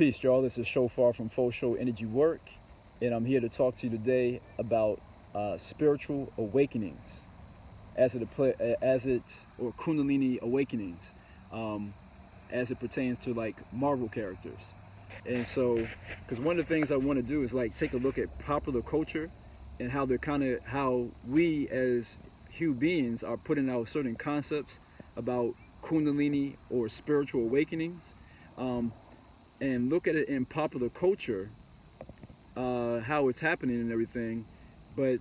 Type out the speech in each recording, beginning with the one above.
Peace, y'all. This is Shofar from Full Show Energy Work, and I'm here to talk to you today about spiritual awakenings, or Kundalini awakenings, as it pertains to like Marvel characters. And so, because one of the things I want to do is like take a look at popular culture and how how we as human beings are putting out certain concepts about Kundalini or spiritual awakenings. And look at it in popular culture, how it's happening and everything, but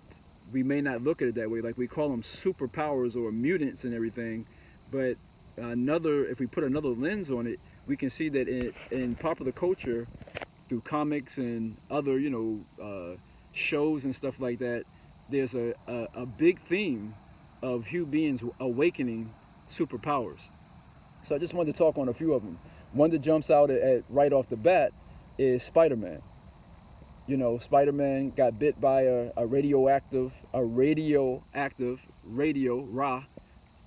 we may not look at it that way. Like we call them superpowers or mutants and everything, but if we put another lens on it, we can see that in popular culture, through comics and other, shows and stuff like that, there's a big theme of human beings awakening superpowers. So I just wanted to talk on a few of them. One that jumps out at right off the bat is Spider-Man. You know, Spider-Man got bit by a radioactive Ra.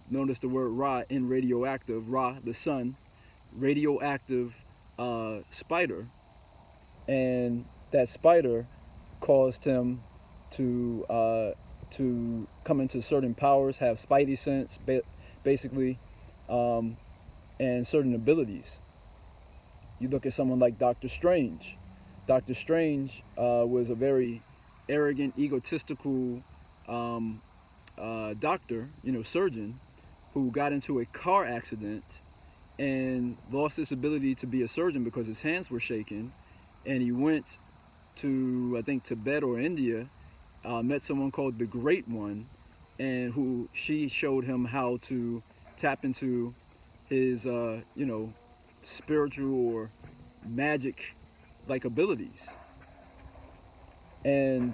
Notice the word Ra in radioactive, Ra, the sun, radioactive spider. And that spider caused him to come into certain powers, have spidey sense, basically, and certain abilities. You look at someone like Doctor Strange. Doctor Strange was a very arrogant, egotistical doctor, surgeon, who got into a car accident and lost his ability to be a surgeon because his hands were shaking. And he went to, I think, Tibet or India, met someone called the Great One, and she showed him how to tap into his, spiritual or magic like abilities. And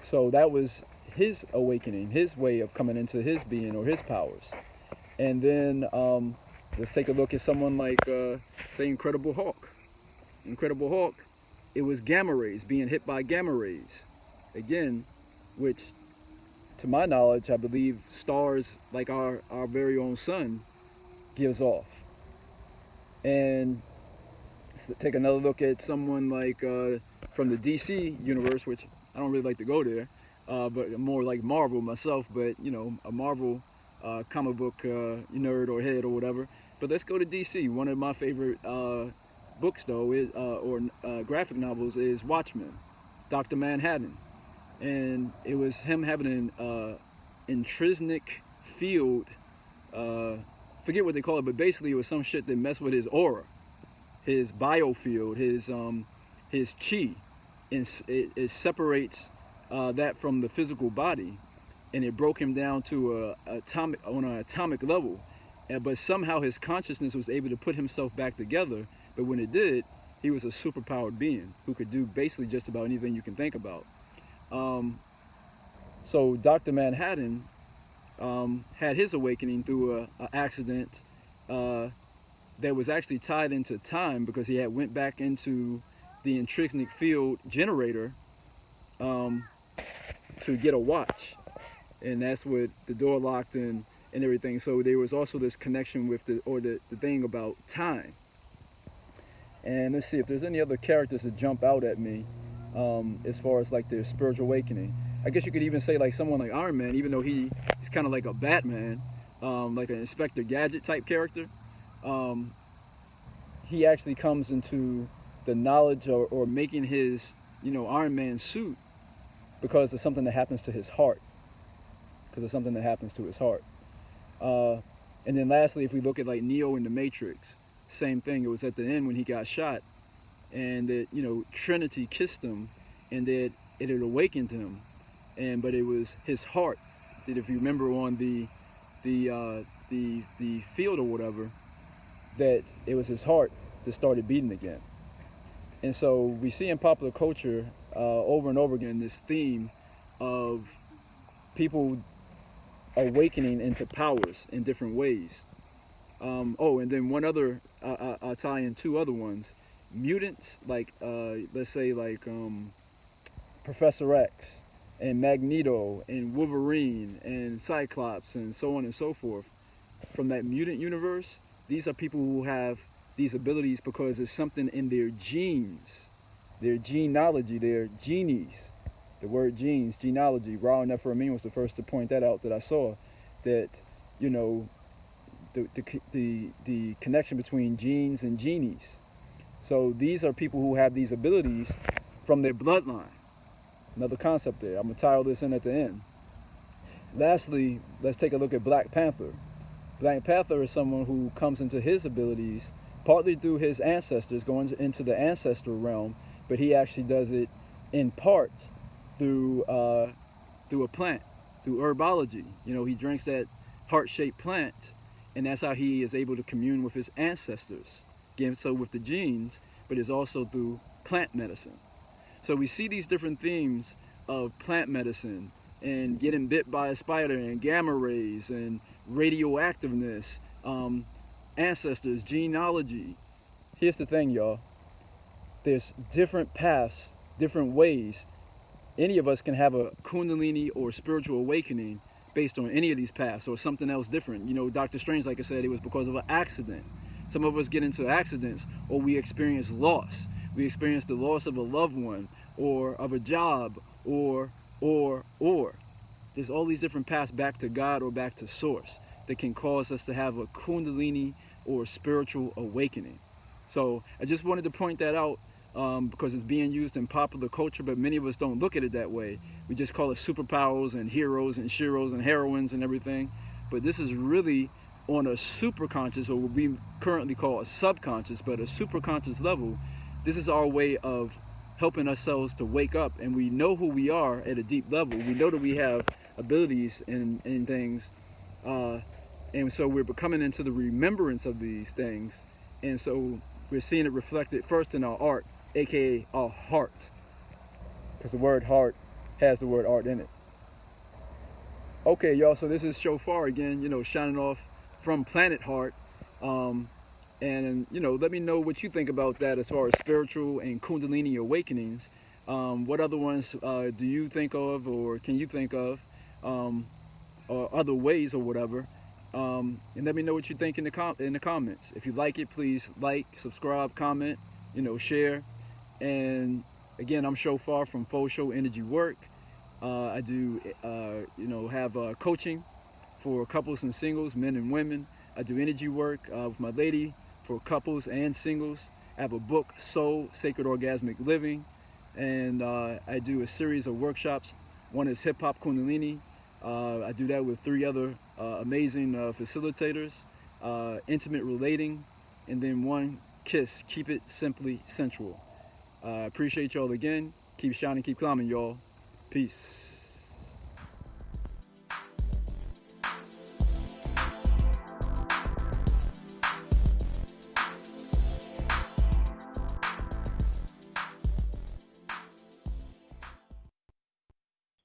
so that was his awakening, his way of coming into his being or his powers. And then let's take a look at someone like, say, Incredible Hulk. Incredible Hulk, it was gamma rays, being hit by gamma rays. Again, which, to my knowledge, I believe stars like our very own sun gives off. And let's take another look at someone like from the DC universe, which I don't really like to go there, but more like Marvel myself, but a Marvel comic book nerd or head or whatever. But let's go to DC. One of my favorite books, though, graphic novels, is Watchmen, Dr. Manhattan. And it was him having an intrinsic field, forget what they call it, but basically it was some shit that messed with his aura, his biofield, his chi, and it separates that from the physical body, and it broke him down to on an atomic level. But somehow his consciousness was able to put himself back together. But when it did, he was a superpowered being who could do basically just about anything you can think about. So Dr. Manhattan had his awakening through an accident that was actually tied into time, because he had went back into the intrinsic field generator to get a watch, and that's what the door locked and everything. So there was also this connection with the thing about time. And let's see if there's any other characters that jump out at me as far as like their spiritual awakening. I guess you could even say like someone like Iron Man, even though he's kind of like a Batman, like an Inspector Gadget type character. He actually comes into the knowledge or making his, Iron Man suit because of something that happens to his heart. And then lastly, if we look at like Neo in the Matrix, same thing. It was at the end when he got shot, and that Trinity kissed him, and that it had awakened him, but it was his heart that, if you remember on the field or whatever, that it was his heart that started beating again. And so we see in popular culture over and over again this theme of people awakening into powers in different ways. And then one other, I'll tie in two other ones. Mutants, like, let's say, like Professor X and Magneto and Wolverine and Cyclops and so on and so forth. From that mutant universe, these are people who have these abilities because it's something in their genes, their genealogy, their genies. The word genes, genealogy. Ra and Ephraim was the first to point that out that I saw, that, you know, the connection between genes and genies. So these are people who have these abilities from their bloodline. Another concept there. I'm going to tie all this in at the end. Lastly, let's take a look at Black Panther. Black Panther is someone who comes into his abilities partly through his ancestors, going into the ancestral realm, but he actually does it in part through a plant, through herbology. You know, he drinks that heart-shaped plant, and that's how he is able to commune with his ancestors. Again, so with the genes, but it's also through plant medicine. So we see these different themes of plant medicine and getting bit by a spider and gamma rays and radioactiveness, ancestors, genealogy. Here's the thing, y'all. There's different paths, different ways. Any of us can have a kundalini or spiritual awakening based on any of these paths or something else different. You know, Dr. Strange, like I said, it was because of an accident. Some of us get into accidents, or we experience loss. We experience the loss of a loved one, or of a job, or. There's all these different paths back to God or back to source that can cause us to have a kundalini or spiritual awakening. So I just wanted to point that out because it's being used in popular culture, but many of us don't look at it that way. We just call it superpowers and heroes and sheroes and heroines and everything. But this is really on a superconscious, or what we currently call a subconscious, but a superconscious level. This is our way of helping ourselves to wake up, and we know who we are at a deep level. We know that we have abilities and things, and so we're coming into the remembrance of these things, and so we're seeing it reflected first in our art, aka our heart, because the word heart has the word art in it. Okay, y'all, so this is Shofar again, you know, shining off from Planet Heart. And, you know, let me know what you think about that as far as spiritual and kundalini awakenings. What other ones do you think of, or can you think of, or other ways or whatever? And let me know what you think in the comments. If you like it, please like, subscribe, comment, you know, share. And again, I'm Shofar from Faux Show Energy Work. I do, you know, have coaching for couples and singles, men and women. I do energy work with my lady for couples and singles. I have a book, Soul, Sacred Orgasmic Living. And I do a series of workshops. One is Hip Hop Kundalini. I do that with 3 other amazing facilitators. Intimate Relating. And then one, KISS, Keep It Simply Sensual. Appreciate y'all again. Keep shining, keep climbing, y'all. Peace.